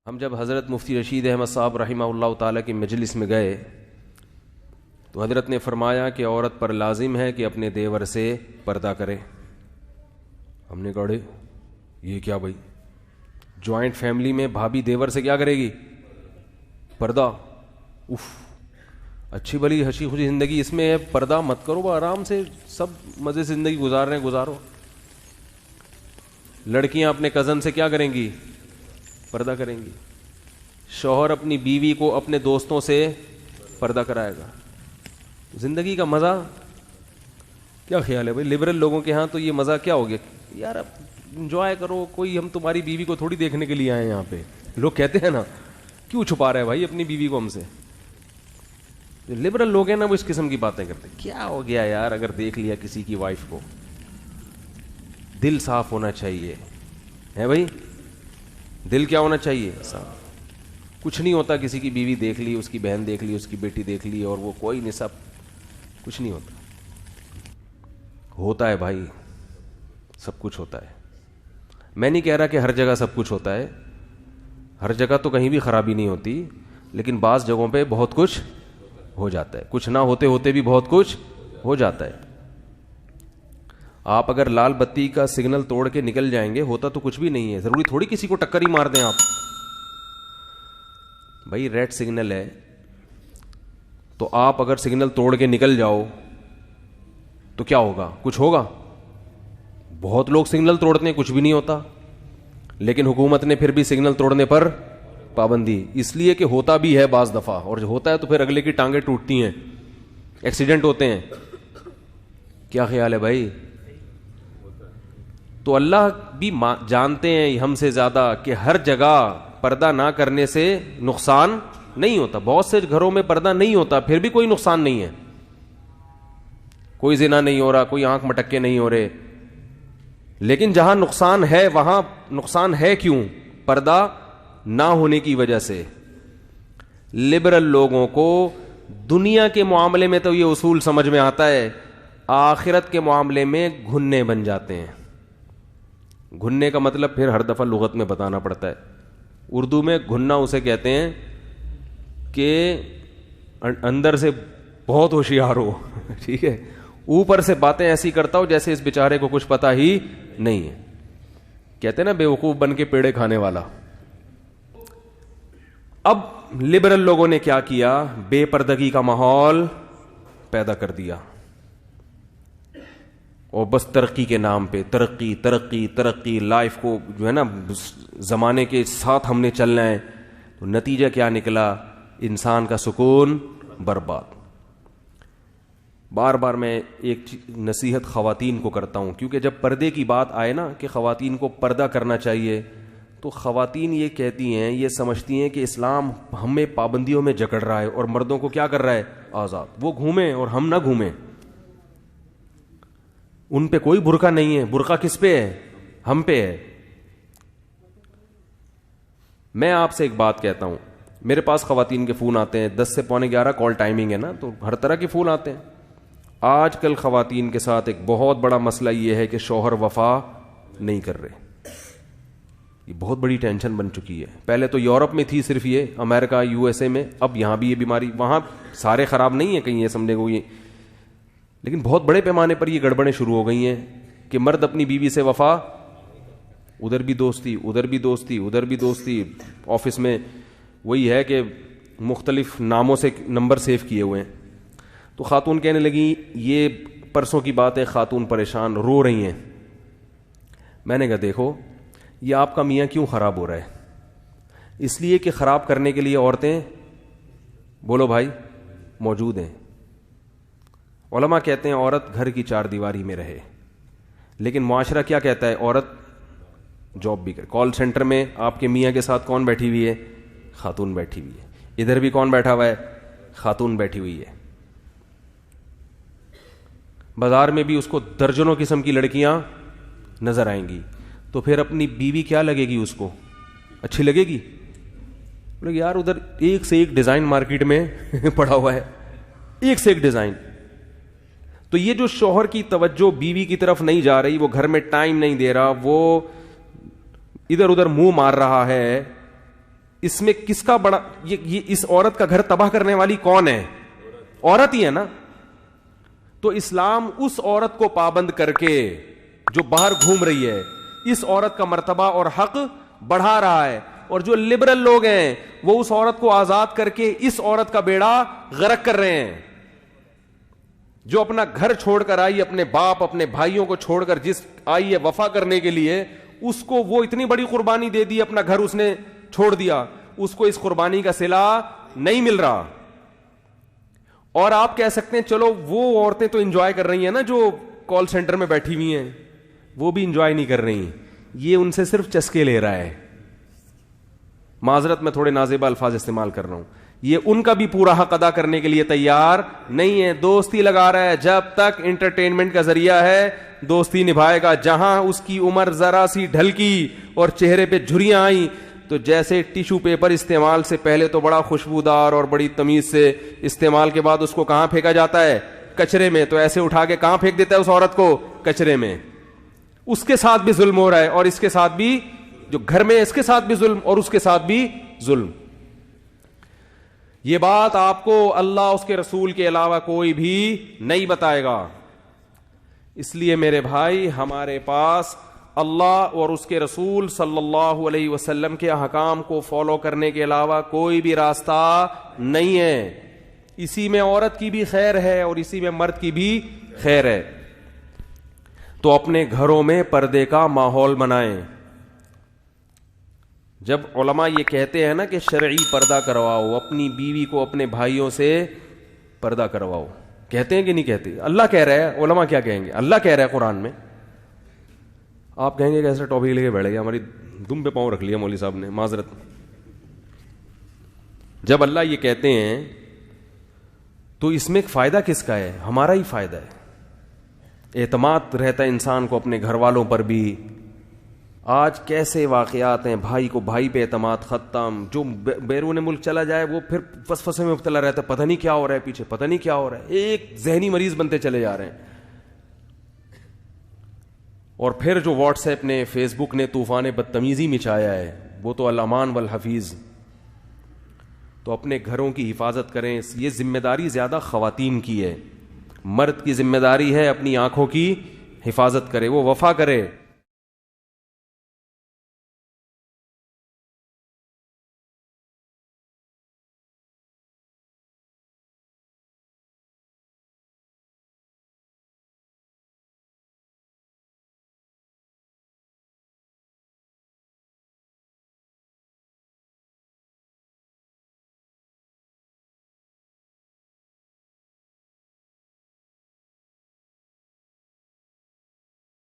ہم جب حضرت مفتی رشید احمد صاحب رحمہ اللہ تعالیٰ کی مجلس میں گئے تو حضرت نے فرمایا کہ عورت پر لازم ہے کہ اپنے دیور سے پردہ کرے. ہم نے کہا یہ کیا بھائی، جوائنٹ فیملی میں بھابھی دیور سے کیا کرے گی؟ پردہ. اف، اچھی بھلی ہنسی خوشی زندگی اس میں ہے، پردہ مت کرو، آرام سے سب مزے سے زندگی گزار رہے ہیں گزارو. لڑکیاں اپنے کزن سے کیا کریں گی؟ پردہ کریں گی. شوہر اپنی بیوی کو اپنے دوستوں سے پردہ کرائے گا. زندگی کا مزہ کیا خیال ہے بھائی؟ لبرل لوگوں کے ہاں تو یہ مزہ کیا ہو گیا یار، اب انجوائے کرو، کوئی ہم تمہاری بیوی کو تھوڑی دیکھنے کے لیے آئے ہیں یہاں پہ. لوگ کہتے ہیں نا کیوں چھپا رہا ہے بھائی اپنی بیوی کو ہم سے. جو لبرل لوگ ہیں نا وہ اس قسم کی باتیں کرتے ہیں. کیا ہو گیا یار اگر دیکھ لیا کسی کی وائف کو؟ دل صاف ہونا چاہیے ہے بھائی، دل کیا ہونا چاہیے؟ صاف. کچھ نہیں ہوتا کسی کی بیوی دیکھ لی، اس کی بہن دیکھ لی، اس کی بیٹی دیکھ لی اور وہ کوئی نہیں، سب کچھ نہیں ہوتا. ہوتا ہے بھائی، سب کچھ ہوتا ہے. میں نہیں کہہ رہا کہ ہر جگہ سب کچھ ہوتا ہے، ہر جگہ تو کہیں بھی خرابی نہیں ہوتی، لیکن بعض جگہوں پہ بہت کچھ ہو جاتا ہے. کچھ نہ ہوتے ہوتے بھی بہت کچھ ہو جاتا ہے. آپ اگر لال بتی کا سگنل توڑ کے نکل جائیں گے، ہوتا تو کچھ بھی نہیں ہے. ضروری تھوڑی کسی کو ٹکر ہی مار دیں آپ. بھائی ریڈ سگنل ہے تو آپ اگر سگنل توڑ کے نکل جاؤ تو کیا ہوگا؟ کچھ ہوگا؟ بہت لوگ سگنل توڑتے ہیں کچھ بھی نہیں ہوتا، لیکن حکومت نے پھر بھی سگنل توڑنے پر پابندی، اس لیے کہ ہوتا بھی ہے بعض دفعہ، اور جو ہوتا ہے تو پھر اگلے کی ٹانگیں ٹوٹتی ہیں، ایکسیڈنٹ ہوتے ہیں. کیا خیال ہے بھائی؟ تو اللہ بھی جانتے ہیں ہم سے زیادہ کہ ہر جگہ پردہ نہ کرنے سے نقصان نہیں ہوتا. بہت سے گھروں میں پردہ نہیں ہوتا پھر بھی کوئی نقصان نہیں ہے، کوئی زنا نہیں ہو رہا، کوئی آنکھ مٹکے نہیں ہو رہے. لیکن جہاں نقصان ہے وہاں نقصان ہے کیوں؟ پردہ نہ ہونے کی وجہ سے. لبرل لوگوں کو دنیا کے معاملے میں تو یہ اصول سمجھ میں آتا ہے، آخرت کے معاملے میں گھننے بن جاتے ہیں. گھننے کا مطلب پھر ہر دفعہ لغت میں بتانا پڑتا ہے. اردو میں گھننا اسے کہتے ہیں کہ اندر سے بہت ہوشیار ہو ٹھیک ہے، اوپر سے باتیں ایسی کرتا ہو جیسے اس بیچارے کو کچھ پتا ہی نہیں ہے. کہتے ہیں نا بیوقوف بن کے پیڑے کھانے والا. اب لبرل لوگوں نے کیا کیا؟ بے پردگی کا ماحول پیدا کر دیا، اور بس ترقی کے نام پہ ترقی ترقی ترقی، لائف کو جو ہے نا زمانے کے ساتھ ہم نے چلنا ہے. تو نتیجہ کیا نکلا؟ انسان کا سکون برباد. بار بار میں ایک نصیحت خواتین کو کرتا ہوں، کیونکہ جب پردے کی بات آئے نا کہ خواتین کو پردہ کرنا چاہیے، تو خواتین یہ کہتی ہیں، یہ سمجھتی ہیں کہ اسلام ہمیں پابندیوں میں جکڑ رہا ہے اور مردوں کو کیا کر رہا ہے؟ آزاد. وہ گھومیں اور ہم نہ گھومیں. ان پہ کوئی برقع نہیں ہے. برقع کس پہ ہے؟ ہم پہ ہے. میں آپ سے ایک بات کہتا ہوں، میرے پاس خواتین کے فون آتے ہیں، 10 سے پونے 11 کال ٹائمنگ ہے نا، تو ہر طرح کے فون آتے ہیں. آج کل خواتین کے ساتھ ایک بہت بڑا مسئلہ یہ ہے کہ شوہر وفا نہیں کر رہے. یہ بہت بڑی ٹینشن بن چکی ہے. پہلے تو یورپ میں تھی صرف یہ، امریکہ یو ایس اے میں، اب یہاں بھی یہ بیماری. وہاں سارے خراب نہیں ہیں کہیں یہ سمجھے گا یہ، لیکن بہت بڑے پیمانے پر یہ گڑبڑیں شروع ہو گئی ہیں کہ مرد اپنی بیوی سے وفا، ادھر بھی دوستی ادھر بھی دوستی ادھر بھی دوستی. آفس میں وہی ہے کہ مختلف ناموں سے نمبر سیو کیے ہوئے ہیں. تو خاتون کہنے لگی، یہ پرسوں کی بات ہے، خاتون پریشان رو رہی ہیں. میں نے کہا دیکھو، یہ آپ کا میاں کیوں خراب ہو رہا ہے؟ اس لیے کہ خراب کرنے کے لیے عورتیں، بولو بھائی، موجود ہیں. علماء کہتے ہیں عورت گھر کی چار دیواری میں رہے، لیکن معاشرہ کیا کہتا ہے؟ عورت جاب بھی کرے. کال سینٹر میں آپ کے میاں کے ساتھ کون بیٹھی ہوئی ہے؟ خاتون بیٹھی ہوئی ہے. ادھر بھی کون بیٹھا ہوا ہے؟ خاتون بیٹھی ہوئی ہے. بازار میں بھی اس کو درجنوں قسم کی لڑکیاں نظر آئیں گی. تو پھر اپنی بیوی کیا لگے گی؟ اس کو اچھی لگے گی؟ یار ادھر ایک سے ایک ڈیزائن مارکیٹ میں پڑا ہوا ہے، ایک سے ایک ڈیزائن. تو یہ جو شوہر کی توجہ بیوی کی طرف نہیں جا رہی، وہ گھر میں ٹائم نہیں دے رہا، وہ ادھر ادھر منہ مار رہا ہے، اس میں کس کا بڑا یہ اس عورت کا گھر تباہ کرنے والی کون ہے؟ عورت ہی ہے نا. تو اسلام اس عورت کو پابند کر کے جو باہر گھوم رہی ہے, اس عورت کا مرتبہ اور حق بڑھا رہا ہے, اور جو لبرل لوگ ہیں وہ اس عورت کو آزاد کر کے اس عورت کا بیڑا غرق کر رہے ہیں. جو اپنا گھر چھوڑ کر آئی, اپنے باپ اپنے بھائیوں کو چھوڑ کر جس آئی ہے وفا کرنے کے لیے, اس کو وہ اتنی بڑی قربانی دے دی, اپنا گھر اس نے چھوڑ دیا, اس کو اس قربانی کا صلہ نہیں مل رہا. اور آپ کہہ سکتے ہیں چلو وہ عورتیں تو انجوائے کر رہی ہیں نا, جو کال سینٹر میں بیٹھی ہوئی ہیں, وہ بھی انجوائے نہیں کر رہی, یہ ان سے صرف چسکے لے رہا ہے. معذرت میں تھوڑے نازیبہ الفاظ استعمال کر رہا ہوں, یہ ان کا بھی پورا حق ادا کرنے کے لیے تیار نہیں ہے, دوستی لگا رہا ہے. جب تک انٹرٹینمنٹ کا ذریعہ ہے دوستی نبھائے گا. جہاں اس کی عمر ذرا سی ڈھلکی اور چہرے پہ جھریاں آئیں تو جیسے ٹیشو پیپر استعمال سے پہلے تو بڑا خوشبودار اور بڑی تمیز سے, استعمال کے بعد اس کو کہاں پھینکا جاتا ہے؟ کچرے میں. تو ایسے اٹھا کے کہاں پھینک دیتا ہے اس عورت کو؟ کچرے میں. اس کے ساتھ بھی ظلم ہو رہا ہے, اور اس کے ساتھ بھی, جو گھر میں اس کے ساتھ بھی ظلم اور اس کے ساتھ بھی ظلم. یہ بات آپ کو اللہ اس کے رسول کے علاوہ کوئی بھی نہیں بتائے گا. اس لیے میرے بھائی, ہمارے پاس اللہ اور اس کے رسول صلی اللہ علیہ وسلم کے احکام کو فالو کرنے کے علاوہ کوئی بھی راستہ نہیں ہے. اسی میں عورت کی بھی خیر ہے اور اسی میں مرد کی بھی خیر ہے. تو اپنے گھروں میں پردے کا ماحول بنائیں. جب علماء یہ کہتے ہیں نا کہ شرعی پردہ کرواؤ, اپنی بیوی کو اپنے بھائیوں سے پردہ کرواؤ, کہتے ہیں کہ نہیں کہتے؟ اللہ کہہ رہا ہے, علماء کیا کہیں گے؟ اللہ کہہ رہا ہے قرآن میں. آپ کہیں گے کہ ایسا ٹاپک لے کے بیٹھ گیا, ہماری دم پہ پاؤں رکھ لیا مولوی صاحب نے, معذرت. جب اللہ یہ کہتے ہیں تو اس میں ایک فائدہ کس کا ہے؟ ہمارا ہی فائدہ ہے. اعتماد رہتا ہے انسان کو اپنے گھر والوں پر بھی. آج کیسے واقعات ہیں, بھائی کو بھائی پہ اعتماد ختم. جو بیرون ملک چلا جائے وہ پھر فسفسے میں مبتلا رہتا ہے, پتہ نہیں کیا ہو رہا ہے پیچھے, پتہ نہیں کیا ہو رہا ہے. ایک ذہنی مریض بنتے چلے جا رہے ہیں. اور پھر جو واٹس ایپ نے, فیس بک نے طوفان بدتمیزی مچایا ہے, وہ تو الامان والحفیظ. تو اپنے گھروں کی حفاظت کریں. یہ ذمہ داری زیادہ خواتین کی ہے. مرد کی ذمہ داری ہے اپنی آنکھوں کی حفاظت کرے, وہ وفا کرے.